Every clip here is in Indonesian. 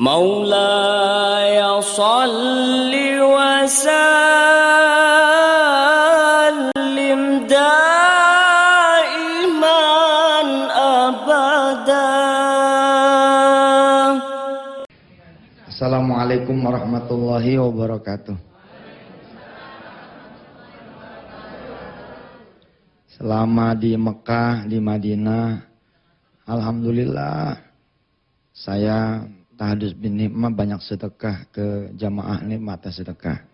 مولاي صل وسلم دائما أبدا. Assalamualaikum warahmatullahi wabarakatuh. Selama di Mekah, di Madinah, alhamdulillah saya tahadus bin nikmah banyak sedekah ke jamaah nikmat sedekah.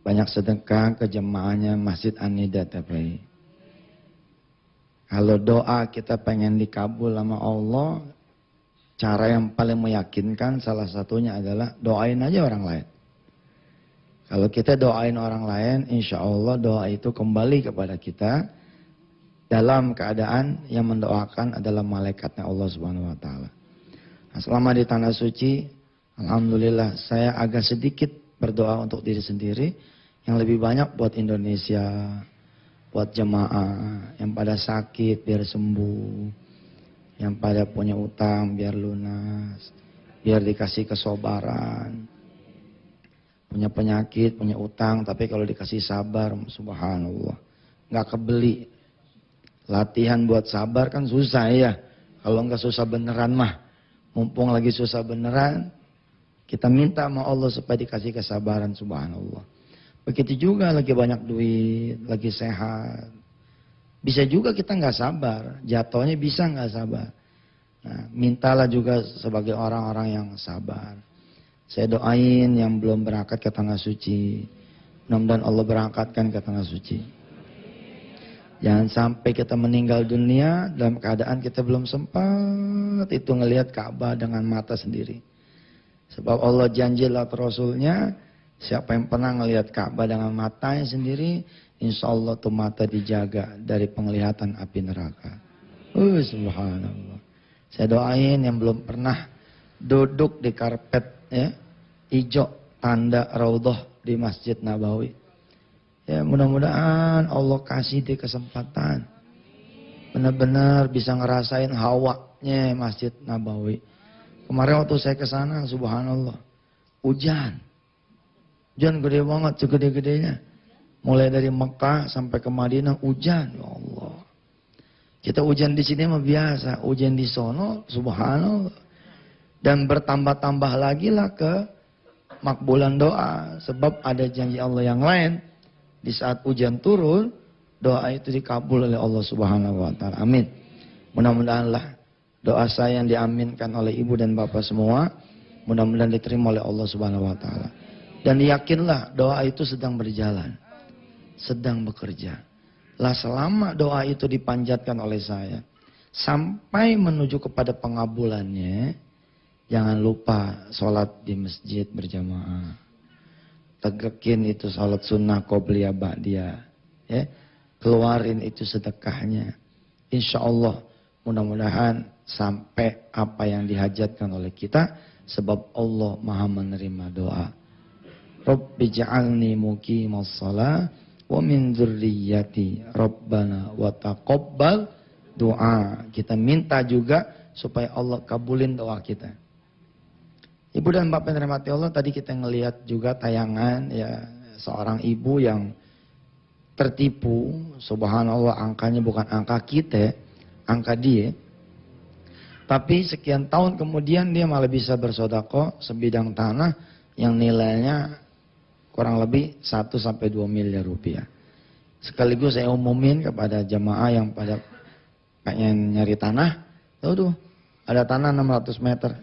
Banyak sedekah ke jamaahnya Masjid An-Nida TPI. Kalau doa kita pengen dikabul sama Allah, cara yang paling meyakinkan salah satunya adalah doain aja orang lain. Kalau kita doain orang lain, insya Allah doa itu kembali kepada kita dalam keadaan yang mendoakan adalah malaikatnya Allah Subhanahu Wa Taala. Nah, selama di tanah suci, alhamdulillah saya agak sedikit berdoa untuk diri sendiri, yang lebih banyak buat Indonesia, buat jemaah yang pada sakit biar sembuh, yang pada punya utang biar lunas, biar dikasih kesabaran, punya penyakit, punya utang, tapi kalau dikasih sabar, subhanallah, nggak kebeli. Latihan buat sabar kan susah ya, kalau nggak susah beneran mah. Mumpung lagi susah beneran, kita minta sama Allah supaya dikasih kesabaran, subhanallah. Begitu juga lagi banyak duit, lagi sehat. Bisa juga kita nggak sabar, jatuhnya bisa nggak sabar. Nah, mintalah juga sebagai orang-orang yang sabar. Saya doain yang belum berangkat ke tanah suci, mudah-mudahan Allah berangkatkan ke tanah suci. Jangan sampai kita meninggal dunia dalam keadaan kita belum sempat itu ngelihat Ka'bah dengan mata sendiri. Sebab Allah janji lewat Rasulnya, siapa yang pernah ngelihat Ka'bah dengan matanya sendiri, insya Allah tuh mata dijaga dari penglihatan api neraka. Subhanallah. Saya doain yang belum pernah duduk di karpet ya, hijau tanda Raudhah di Masjid Nabawi. Ya, mudah-mudahan Allah kasih dia kesempatan. Benar-benar bisa ngerasain hawanya Masjid Nabawi. Kemarin waktu saya ke sana, subhanallah, hujan. Hujan gede banget, segede-gedenya. Mulai dari Mekah sampai ke Madinah hujan, ya Allah. Kita hujan di sini mah biasa, hujan di sono, subhanallah. Dan bertambah-tambah lagi lah ke makbulan doa. Sebab ada janji Allah yang lain. Di saat hujan turun, doa itu dikabul oleh Allah Subhanahu Wa Taala. Amin. Mudah-mudahanlah doa saya yang diaminkan oleh ibu dan bapak semua, mudah-mudahan diterima oleh Allah Subhanahu Wa Taala. Dan yakinlah doa itu sedang berjalan, sedang bekerja. Lah selama doa itu dipanjatkan oleh saya, sampai menuju kepada pengabulannya, jangan lupa sholat di masjid berjamaah. Tegekin itu salat sunnah qobliyah ba'diyah, ya. Keluarin itu sedekahnya. Insya Allah mudah-mudahan sampai apa yang dihajatkan oleh kita, sebab Allah Maha menerima doa. Rabbi ja'alni muqimas shalah wa min dzurriyyati rabbana wa taqabbal doa. Kita minta juga supaya Allah kabulin doa kita. Ibu dan bapak yang dirahmati Allah, tadi kita ngelihat juga tayangan ya seorang ibu yang tertipu, subhanallah, angkanya bukan angka kita, angka dia. Tapi sekian tahun kemudian dia malah bisa bersedekah sebidang tanah yang nilainya kurang lebih 1-2 miliar rupiah. Sekaligus saya umumin kepada jemaah yang pada pengen nyari tanah, tuh ada tanah 600 meter.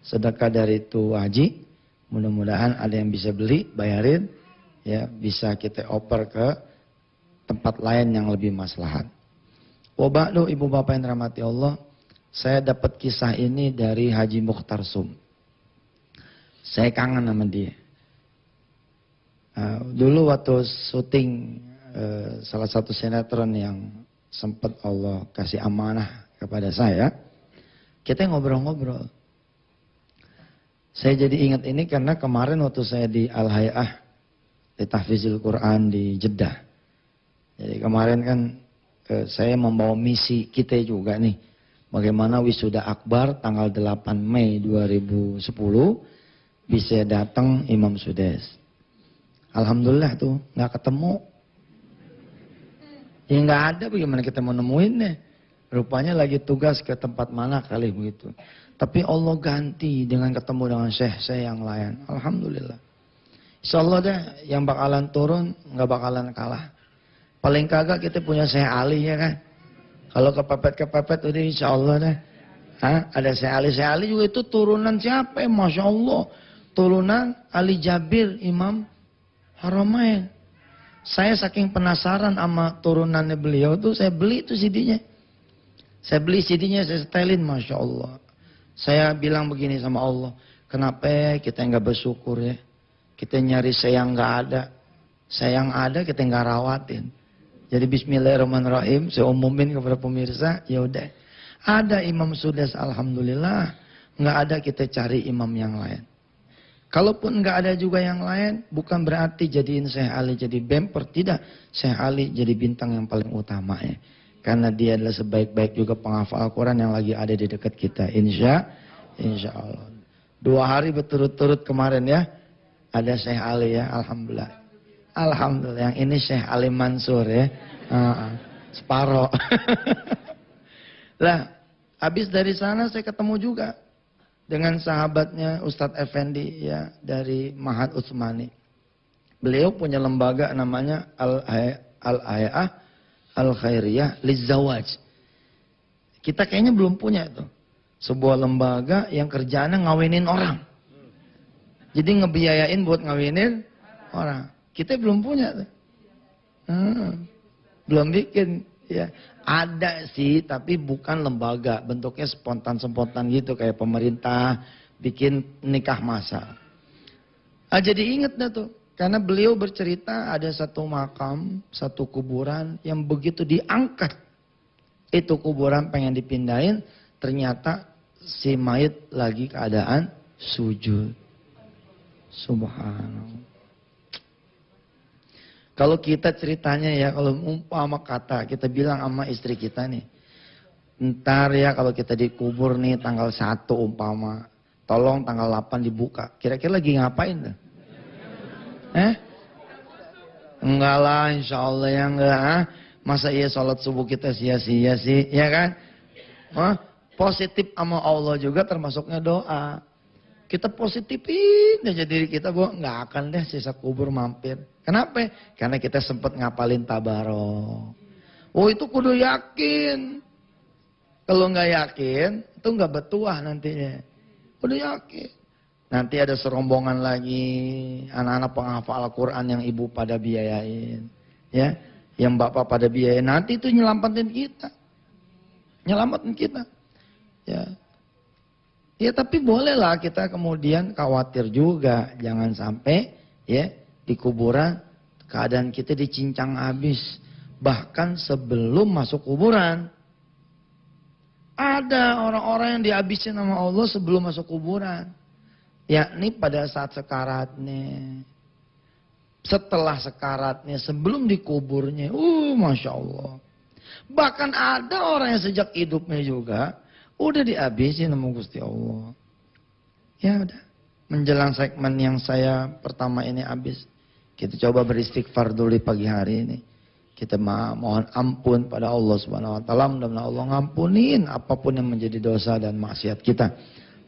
Sedekah dari itu haji, mudah-mudahan ada yang bisa beli, bayarin, ya bisa kita oper ke tempat lain yang lebih maslahat. Wabakdu ibu bapak yang dirahmati Allah, saya dapat kisah ini dari Haji Mukhtar Sum. Saya kangen sama dia. Dulu waktu syuting salah satu sinetron yang sempat Allah kasih amanah kepada saya, kita ngobrol-ngobrol. Saya jadi ingat ini karena kemarin waktu saya di Al-Hay'ah di Tahfizul Quran di Jeddah. Jadi kemarin kan saya membawa misi kita juga nih. Bagaimana wisuda akbar tanggal 8 Mei 2010 bisa datang Imam Sudes. Alhamdulillah tuh nggak ketemu. Ya nggak ada, bagaimana kita mau nemuinnya? Rupanya lagi tugas ke tempat mana kali begitu. Tapi Allah ganti dengan ketemu dengan syekh-syekh yang lain. Alhamdulillah. Insya Allah deh yang bakalan turun nggak bakalan kalah. Paling kagak kita punya Syekh Ali ya kan. Kalau kepepet udah insya Allah deh. Ada Syekh Ali. Syekh Ali juga itu turunan siapa ya? Masya Allah. Turunan Ali Jabir Imam Haramain. Saya saking penasaran sama turunannya beliau tuh, saya beli itu CD-nya. Saya beli CD-nya, saya setelin, Masya Allah. Saya bilang begini sama Allah, kenapa kita nggak bersyukur ya? Kita nyari saya yang nggak ada. Saya yang ada kita nggak rawatin. Jadi bismillahirrahmanirrahim, saya umumin kepada pemirsa, ya udah. Ada Imam Sudes, alhamdulillah. Nggak ada kita cari imam yang lain. Kalaupun nggak ada juga yang lain, bukan berarti jadiin Syekh Ali jadi bemper, tidak. Syekh Ali jadi bintang yang paling utama ya. Karena dia adalah sebaik-baik juga penghafal Al-Quran yang lagi ada di dekat kita. Insya Allah. 2 hari berturut-turut kemarin ya, ada Syekh Ali ya, alhamdulillah. Alhamdulillah, yang ini Syekh Ali Mansur ya. Separo. Lah, habis dari sana saya ketemu juga dengan sahabatnya Ustadz Effendi ya dari Mahat Utsmani. Beliau punya lembaga namanya Al-Hay'ah Al-Khairiyah Lizawaj. Kita kayaknya belum punya itu. Sebuah lembaga yang kerjaannya ngawinin orang. Jadi ngebiayain buat ngawinin orang. Kita belum punya tuh. Belum bikin ya. Ada sih, tapi bukan lembaga. Bentuknya spontan-spontan gitu. Kayak pemerintah bikin nikah massal. Jadi inget dah tuh. Karena beliau bercerita ada satu makam, satu kuburan yang begitu diangkat. Itu kuburan pengen dipindahin. Ternyata si mayit lagi keadaan sujud. Subhanallah. Kalau kita ceritanya ya, kalau umpama kata, kita bilang sama istri kita nih. Ntar ya kalau kita dikubur nih tanggal 1 umpama. Tolong tanggal 8 dibuka. Kira-kira lagi ngapain tuh? Enggak lah, insya Allah ya enggak. Masa iya sholat subuh kita sia-sia sih, ya kan? Positif sama Allah juga termasuknya doa. Kita positifin aja diri kita bahwa nggak akan deh sisa kubur mampir. Kenapa? Karena kita sempat ngapalin tabarok. Oh itu kudu yakin. Kalau nggak yakin, itu nggak bertuah nantinya. Kudu yakin. Nanti ada serombongan lagi anak-anak penghafal Al-Quran yang ibu pada biayain, ya, yang bapak pada biayain. Nanti itu nyelamatin kita, ya. Ya tapi bolehlah kita kemudian khawatir juga. Jangan sampai ya di kuburan keadaan kita dicincang habis. Bahkan sebelum masuk kuburan. Ada orang-orang yang dihabisin sama Allah sebelum masuk kuburan. Yakni pada saat sekaratnya. Setelah sekaratnya, sebelum dikuburnya. Masya Allah. Bahkan ada orang yang sejak hidupnya juga udah dihabisin sama Gusti Allah. Ya udah. Menjelang segmen yang saya pertama ini habis. Kita coba beristighfar dulu di pagi hari ini. Kita mohon ampun pada Allah Subhanahu wa taala. Mudah-mudahan Allah ngampunin apapun yang menjadi dosa dan maksiat kita.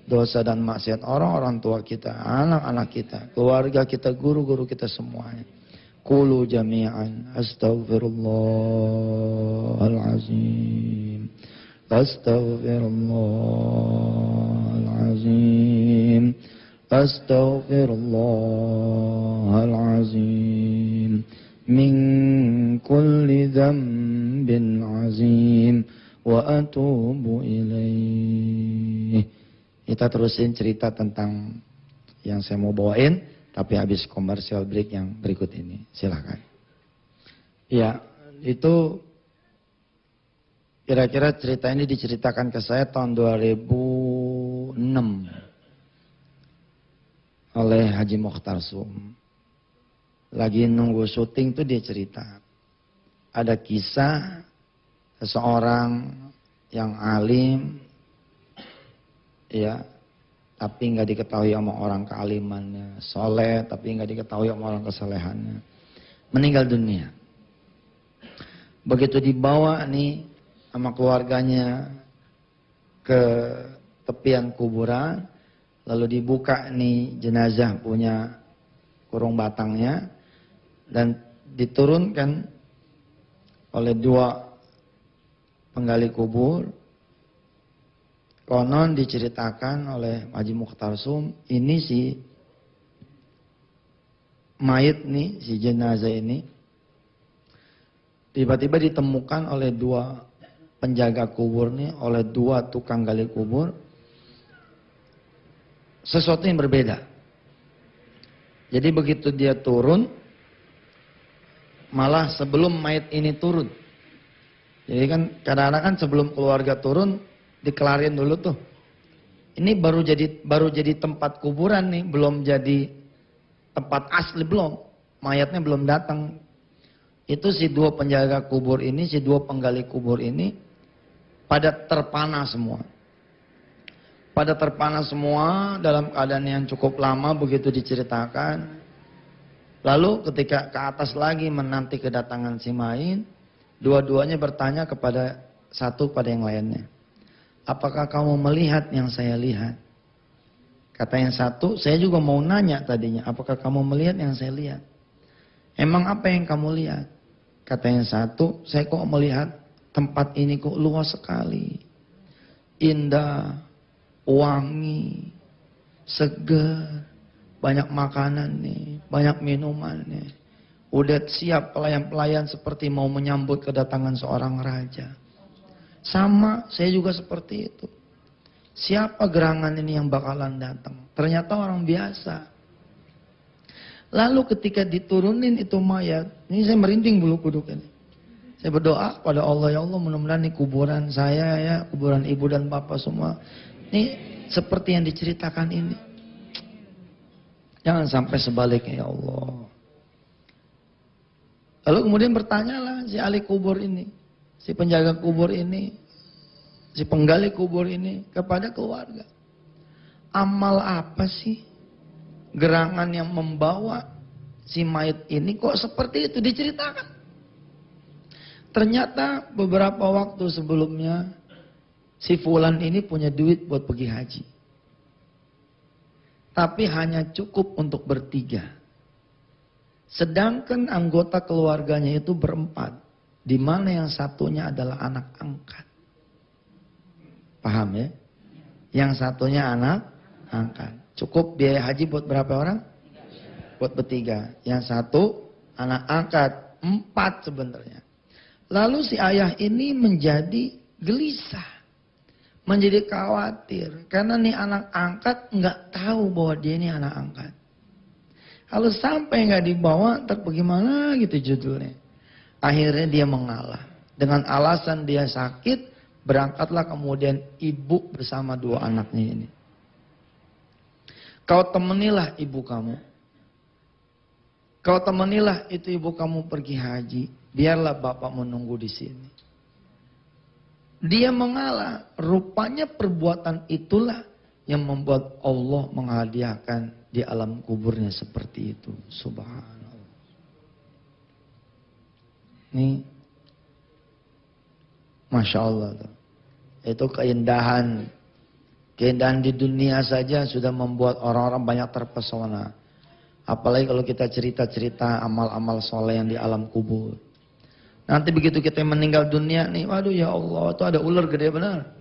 Dosa dan maksiat orang-orang tua kita, anak-anak kita, keluarga kita, guru-guru kita semuanya. Qulu jami'an astaghfirullahalazim. Astaghfirullahalazim. Astaghfirullahalazim. Min kulli dzambin azim wa atubu ilaih. Kita terusin cerita tentang yang saya mau bawain, tapi habis commercial break yang berikut ini. Silakan. Ya, itu kira-kira cerita ini diceritakan ke saya tahun 2006 oleh Haji Mokhtar Sum. Lagi nunggu syuting tuh dia cerita. Ada kisah seseorang yang alim, ya, tapi nggak diketahui sama orang kealimannya, soleh tapi nggak diketahui sama orang kesalehannya, meninggal dunia. Begitu dibawa nih sama keluarganya ke tepian kuburan, lalu dibuka nih jenazah punya kurung batangnya dan diturunkan oleh dua penggali kubur. Konon diceritakan oleh Haji Mukhtar Sum, ini si mayit nih, si jenazah ini tiba-tiba ditemukan oleh dua penjaga kubur nih, oleh dua tukang gali kubur, sesuatu yang berbeda. Jadi begitu dia turun, malah sebelum mayit ini turun. Jadi kan kadang-kadang kan sebelum keluarga turun dikelarin dulu tuh. Ini baru jadi tempat kuburan nih, belum jadi tempat asli, belum. Mayatnya belum datang. Itu si dua penjaga kubur ini, si dua penggali kubur ini pada terpana semua. Pada terpana semua dalam keadaan yang cukup lama begitu diceritakan. Lalu ketika ke atas lagi menanti kedatangan si mayit, dua-duanya bertanya kepada satu pada yang lainnya. Apakah kamu melihat yang saya lihat? Kata yang satu, saya juga mau nanya tadinya, apakah kamu melihat yang saya lihat? Emang apa yang kamu lihat? Kata yang satu, saya kok melihat tempat ini kok luas sekali. Indah, wangi, segar, banyak makanan nih, banyak minuman nih. Udah siap pelayan-pelayan seperti mau menyambut kedatangan seorang raja. Sama, saya juga seperti itu. Siapa gerangan ini yang bakalan datang? Ternyata orang biasa. Lalu ketika diturunin itu mayat, ini saya merinding bulu kuduk ini. Saya berdoa pada Allah, ya Allah mudah-mudahan ini kuburan saya ya, kuburan ibu dan bapak semua. Ini seperti yang diceritakan ini. Jangan sampai sebaliknya ya Allah. Lalu kemudian bertanyalah si ahli kubur ini, si penjaga kubur ini, si penggali kubur ini kepada keluarga. Amal apa sih gerangan yang membawa si mayit ini kok seperti itu diceritakan? Ternyata beberapa waktu sebelumnya si fulan ini punya duit buat pergi haji. Tapi hanya cukup untuk bertiga. Sedangkan anggota keluarganya itu berempat. Di mana yang satunya adalah anak angkat. Paham ya? Yang satunya anak angkat. Cukup biaya haji buat berapa orang? Buat bertiga. Yang satu anak angkat. 4 sebenarnya. Lalu si ayah ini menjadi gelisah. Menjadi khawatir. Karena nih anak angkat nggak tahu bahwa dia ini anak angkat. Kalau sampai nggak dibawa, ntar bagaimana gitu judulnya. Akhirnya dia mengalah. Dengan alasan dia sakit, berangkatlah kemudian ibu bersama 2 anaknya ini. Kau temanilah ibu kamu. Kau temanilah itu ibu kamu pergi haji. Biarlah bapak menunggu di sini. Dia mengalah. Rupanya perbuatan itulah yang membuat Allah menghadiahkan di alam kuburnya seperti itu. Subhanallah. Ini Masya Allah. Itu keindahan. Keindahan di dunia saja sudah membuat orang-orang banyak terpesona. Apalagi kalau kita cerita-cerita amal-amal soleh yang di alam kubur. Nanti begitu kita meninggal dunia nih, waduh ya Allah, itu ada ular gede benar.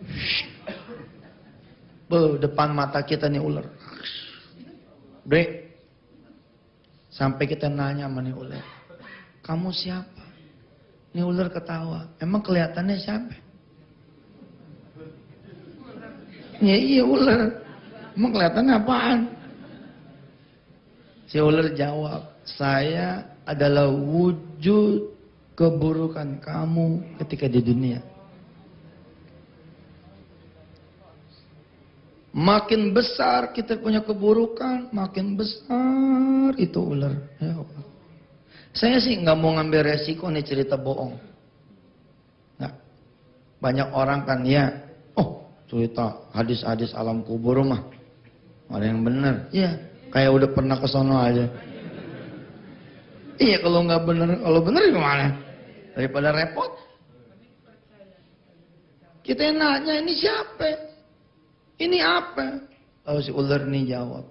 Depan mata kita nih ular. Break. Sampai kita nanya sama nih ular. Kamu siapa? Nih ular ketawa. Emang kelihatannya siapa? Ya iya ular. Emang kelihatannya apaan? Si ular jawab, saya adalah wujud keburukan kamu ketika di dunia. Makin besar kita punya keburukan, makin besar itu ular. Ya Allah. Saya sih nggak mau ngambil resiko nih cerita bohong. Nggak. Banyak orang kan ya, oh cerita hadis-hadis alam kubur mah ada yang benar. Iya, kayak udah pernah ke sono aja. Iya, kalau nggak benar, kalau benar gimana? Daripada repot. Kita nanya ini siapa? Ini apa? Lalu si ular ini jawab,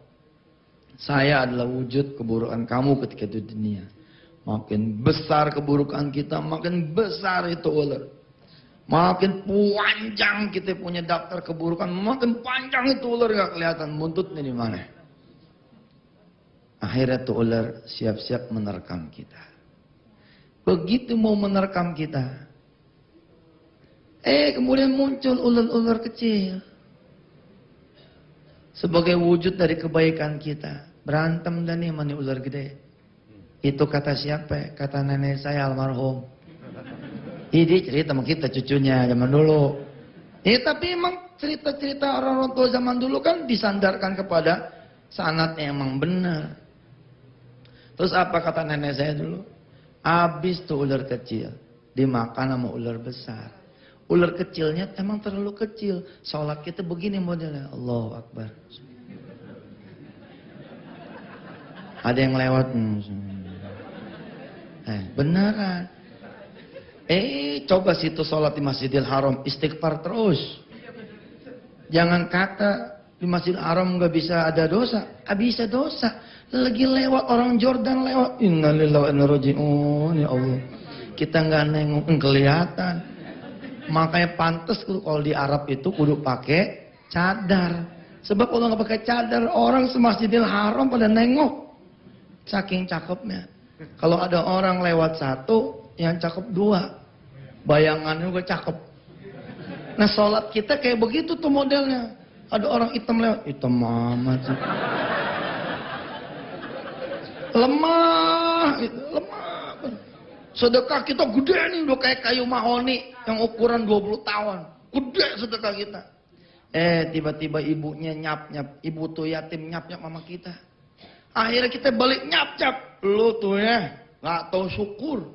saya adalah wujud keburukan kamu ketika di dunia. Makin besar keburukan kita, makin besar itu ular. Makin panjang kita punya daftar keburukan, makin panjang itu ular, gak kelihatan buntutnya di mana. Akhirnya tuh ular siap-siap menerkam kita. Begitu mau menerkam kita, kemudian muncul ular-ular kecil. Sebagai wujud dari kebaikan kita. Berantem dan nih mani ular gede. Itu kata siapa? Kata nenek saya almarhum. Ini cerita sama kita cucunya zaman dulu. Tapi emang cerita-cerita orang-orang tua zaman dulu kan disandarkan kepada sanadnya emang benar. Terus apa kata nenek saya dulu? Habis tuh ular kecil dimakan sama ular besar. Ular kecilnya emang terlalu kecil. Sholat kita begini modelnya. Allahu Akbar. Ada yang lewat. Beneran. Coba situ sholat di Masjidil Haram. Istighfar terus. Jangan kata di Masjidil Haram nggak bisa ada dosa. Bisa dosa. Lagi lewat orang Jordan lewat. Innalillahi wa inna ilaihi raji'un. Ya Allah. Kita nggak nengok. Kelihatan. Makanya pantas kalau di Arab itu kudu pakai cadar. Sebab kalau nggak pakai cadar orang semasjidil Haram pada nengok. Saking cakepnya. Kalau ada orang lewat satu, yang cakep dua. Bayangannya juga cakep. Nah sholat kita kayak begitu tuh modelnya. Ada orang hitam lewat, hitam amat sih. Lemah, gitu. Lemah. Sedekah kita gede nih, udah kayak kayu mahoni yang ukuran 20 tahun. Gede sedekah kita. Tiba-tiba ibunya nyap-nyap. Ibu tuh yatim nyap-nyap sama kita. Akhirnya kita balik nyap-nyap. Lu tuh ya, gak tahu syukur.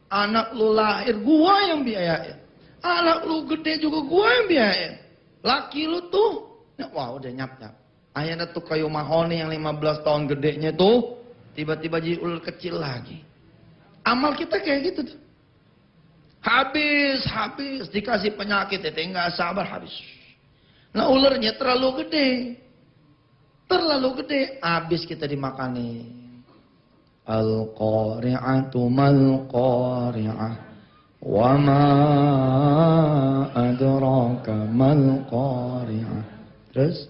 Anak lu lahir, gua yang biayain. Anak lu gede juga gua yang biayain. Laki lu tuh, wah udah nyap-nyap. Akhirnya tuh kayu mahoni yang 15 tahun gedenya tuh, tiba-tiba jadi ular kecil lagi. Amal kita kayak gitu tuh. Habis dikasih penyakit, nggak sabar habis. Nah ularnya terlalu gede, habis kita dimakani. Al-qari'atu mal-qari'ah, wa ma adraka mal-qari'ah. Terus?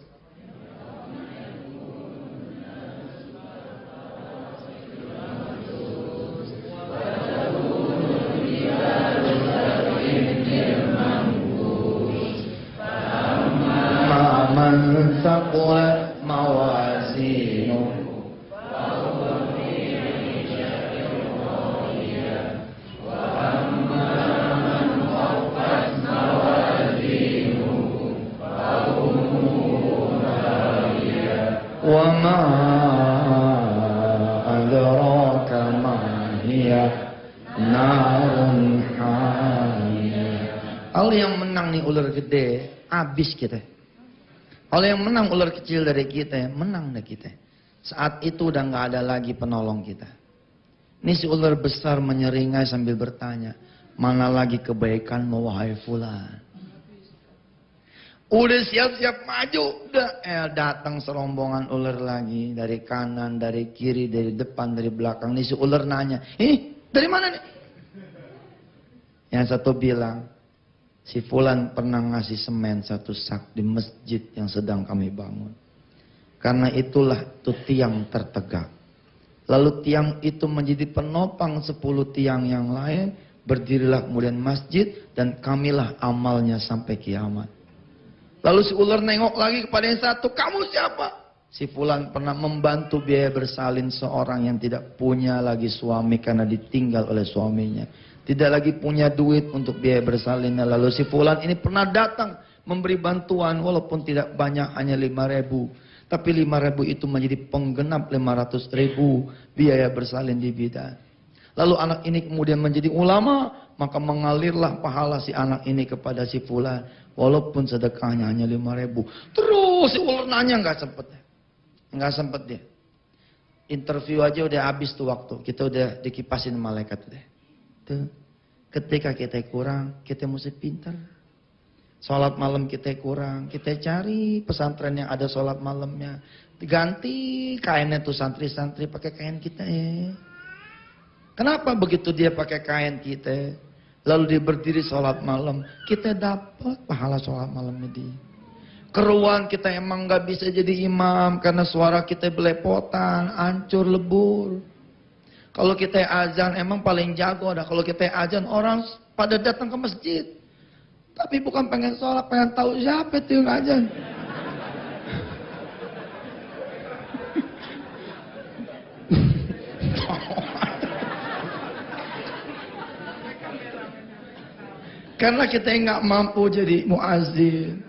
Saqulat mawazinu wa ma adraka ma hiya narun hamiyah. Kalau yang menang nih ular gede, habis kita. Kalau yang menang ular kecil dari kita, menang dari kita. Saat itu udah nggak ada lagi penolong kita. Ini si ular besar menyeringai sambil bertanya, mana lagi kebaikanmu wahai fulan? Udah siap-siap maju, udah datang serombongan ular lagi dari kanan, dari kiri, dari depan, dari belakang. Ini si ular nanya, dari mana nih? Yang satu bilang, si fulan pernah ngasih semen 1 sak di masjid yang sedang kami bangun. Karena itulah itu tiang tertegak. Lalu tiang itu menjadi penopang 10 tiang yang lain. Berdirilah kemudian masjid dan kamilah amalnya sampai kiamat. Lalu si ular nengok lagi kepada yang satu, kamu siapa? Si fulan pernah membantu biaya bersalin seorang yang tidak punya lagi suami karena ditinggal oleh suaminya. Tidak lagi punya duit untuk biaya bersalinnya. Lalu si fulan ini pernah datang memberi bantuan walaupun tidak banyak, hanya 5.000. Tapi 5.000 itu menjadi penggenap 500.000 biaya bersalin di bidan. Lalu anak ini kemudian menjadi ulama, maka mengalirlah pahala si anak ini kepada si fulan. Walaupun sedekahnya hanya 5.000. Terus si ular nanya, nggak sempet dia. Interview aja udah habis tuh waktu. Kita udah dikipasin malaikat deh. Tuh. Ketika kita kurang, kita mesti pintar. Sholat malam kita kurang, kita cari pesantren yang ada sholat malamnya. Ganti kainnya tuh santri-santri pakai kain kita ya. Kenapa begitu dia pakai kain kita, lalu dia berdiri sholat malam, kita dapat pahala sholat malamnya dia. Keruan kita emang gak bisa jadi imam karena suara kita belepotan, hancur lebur. Kalau kita azan emang paling jago dah. Kalau kita azan orang pada datang ke masjid. Tapi bukan pengen sholat, pengen tahu siapa itu yang azan. Karena kita nggak mampu jadi muazzin,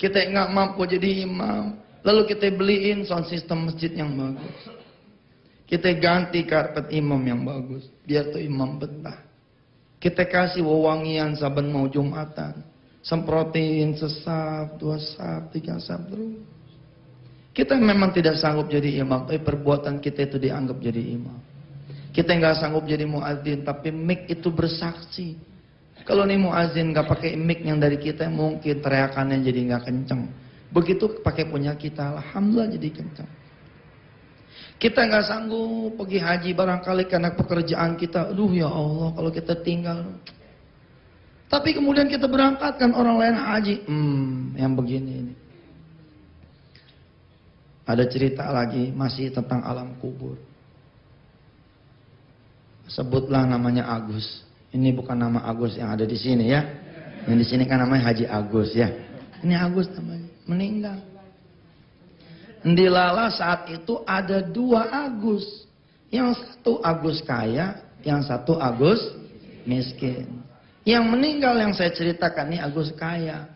kita nggak mampu jadi imam, lalu kita beliin sound system masjid yang bagus, kita ganti karpet imam yang bagus, biar tuh imam betah. Kita kasih wewangian saben mau Jumatan, semprotin sesap, 2 sap, 3 sap terus. Kita memang tidak sanggup jadi imam, tapi perbuatan kita itu dianggap jadi imam. Kita nggak sanggup jadi muazzin, tapi mic itu bersaksi. Kalau nih muazzin nggak pakai mic yang dari kita, mungkin teriakannya jadi nggak kenceng. Begitu pakai punya kita, alhamdulillah jadi kenceng. Kita nggak sanggup pergi haji barangkali karena pekerjaan kita. Aduh ya Allah, kalau kita tinggal. Tapi kemudian kita berangkatkan orang lain haji. Yang begini ini. Ada cerita lagi masih tentang alam kubur. Sebutlah namanya Agus. Ini bukan nama Agus yang ada di sini ya. Yang di sini kan namanya Haji Agus ya. Ini Agus namanya, meninggal. Ndilala saat itu ada 2 Agus. Yang satu Agus kaya, yang satu Agus miskin. Yang meninggal yang saya ceritakan ini Agus kaya.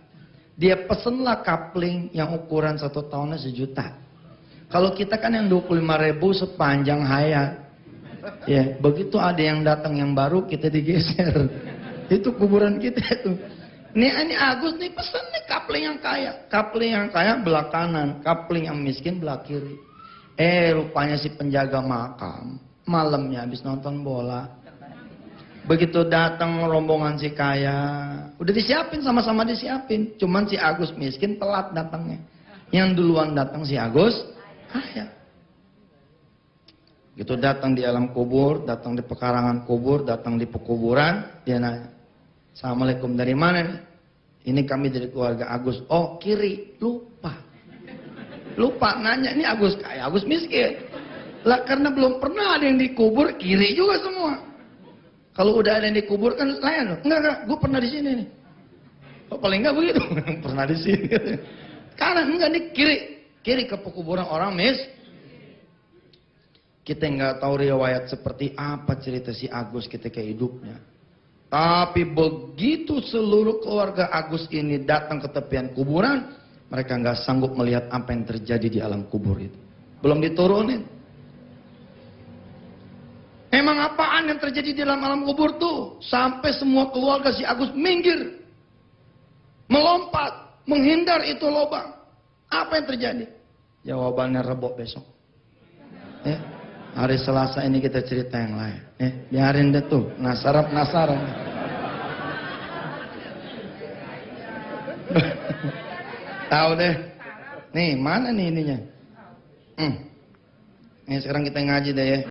Dia pesenlah kapling yang ukuran 1 tahunnya 1 juta. Kalau kita kan yang 25.000 sepanjang hayat. Ya, begitu ada yang datang yang baru kita digeser. Itu kuburan kita itu. Ini Agus nih pesen nih kapling yang kaya. Kapling yang kaya belah kanan, kapling yang miskin belah kiri. Rupanya si penjaga makam malamnya habis nonton bola. Begitu datang rombongan si kaya, udah disiapin, sama-sama disiapin. Cuman si Agus miskin telat datangnya. Yang duluan datang si Agus kaya. Gitu datang di alam kubur, datang di pekarangan kubur, datang di pekuburan, dia nanya, Assalamualaikum, dari mana nih? Ini kami dari keluarga Agus. Oh kiri, lupa nanya, ini Agus kaya, Agus miskin. Lah karena belum pernah ada yang dikubur, kiri juga semua. Kalau udah ada yang dikubur kan lain loh. Enggak, gue pernah di sini nih. Oh, paling enggak begitu, pernah di sini. Kanan enggak nih kiri ke pekuburan orang miskin. Kita nggak tahu riwayat seperti apa cerita si Agus ketika hidupnya. Tapi begitu seluruh keluarga Agus ini datang ke tepian kuburan, mereka nggak sanggup melihat apa yang terjadi di alam kubur itu. Belum diturunin. Emang apaan yang terjadi di dalam alam kubur tuh? Sampai semua keluarga si Agus minggir. Melompat, menghindar itu lubang. Apa yang terjadi? Jawabannya rebok besok. Hari Selasa ini kita cerita yang lain. Biarin deh tuh, penasaran. Tahu deh. Nih, mana nih ininya? Nih sekarang kita ngaji deh ya.